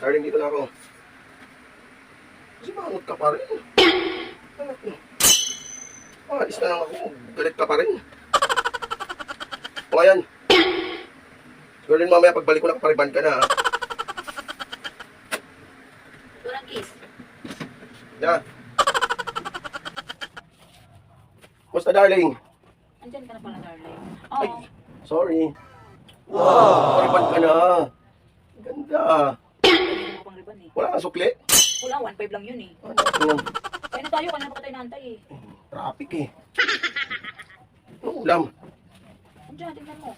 Darling, dito na ako. Kasi mangot ka pa rin. Anak mo. Alis na lang ako. Galit ka pa rin. O ayan. Siguro din mamaya pagbalik ko na kapariban ka na ha. Walang kiss. Yeah. Basta darling. Andyan ka na pala, darling. Ay, Oo. sorry. Wow. Kapariban ka na. Ganda. Hindi mo pang riban eh. Wala kang sukli. Wala, 1.5 lang yun eh. Ano? Kaya na tayo, kanina pa tayo naantay eh. Traffic eh. Anong ulam? Andyan, tingnan mo.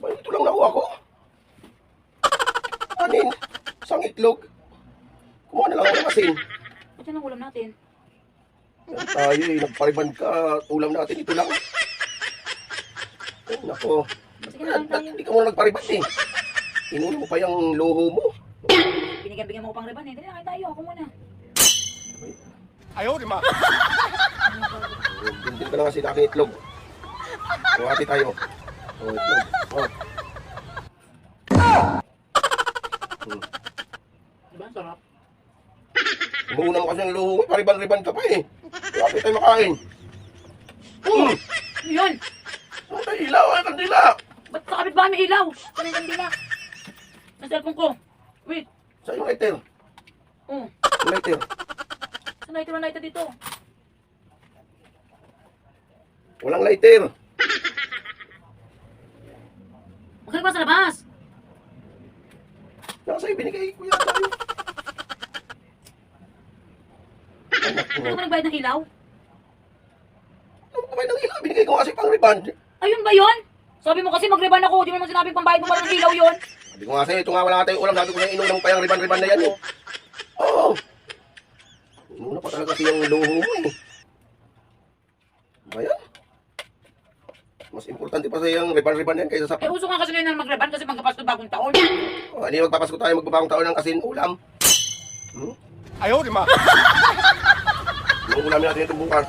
Ba, ito lang nakuha ko. Kanin. Isang itlog. Kumuha na lang ako ng asin. Andyan ang ulam natin. Tayo eh, nagpariban ka. Ulam natin, ito lang. Ay, nako. Sige na lang tayo. Hindi ka muna nagpariban eh. Inunin mo pa yung luho mo. Binigyan mo ko pang riban eh. Dali na, kain tayo. Ako muna. Ayaw, di ma. Bindin ka na kasi natin itlog. O, hati tayo. O, itlog. O. Diba? Sarap. Umuuna mo kasi yung luho mo. Pariban-riban ka pa eh. Hati tayo makain. Ano yun? Ano tayo ilaw? Ay, kandila. Ba't sa kapitbahay may ilaw? Ano yung kandila? Ang cellphone ko. Wait. Saan yung lighter? Oh. Yung lighter. Saan lighter dito? Walang lighter. Magkano ba sa labas? Nakasa'yo, binigay ko yata yun. Anak Ano mo. ba nagbayad ng ilaw? Ano ba ng ilaw? Binigay ko kasi pang riban. Ayun ba yun? Sabi mo kasi mag-riban ako. Di mo naman sinabing pambayad mo pala ng ilaw yun. Sabi ko nga sa'yo, ito nga wala nga tayong ulam. Sabi ko sa'yo, inulam pa yung riban-riban na yan eh. Oo. Inuna pa talaga kasi yung luho mo eh. Ba yan? Mas importante pa sa'yo yung riban-riban yan kaysa sa... Eh uso nga kasi ngayon na mag-riban kasi magkapasto bagong taon. Oh, hindi magpapasko tayo magbabang taon ng asin ulam. Hmm? Ayaw, di ma. Yung ulam natin ito bukas.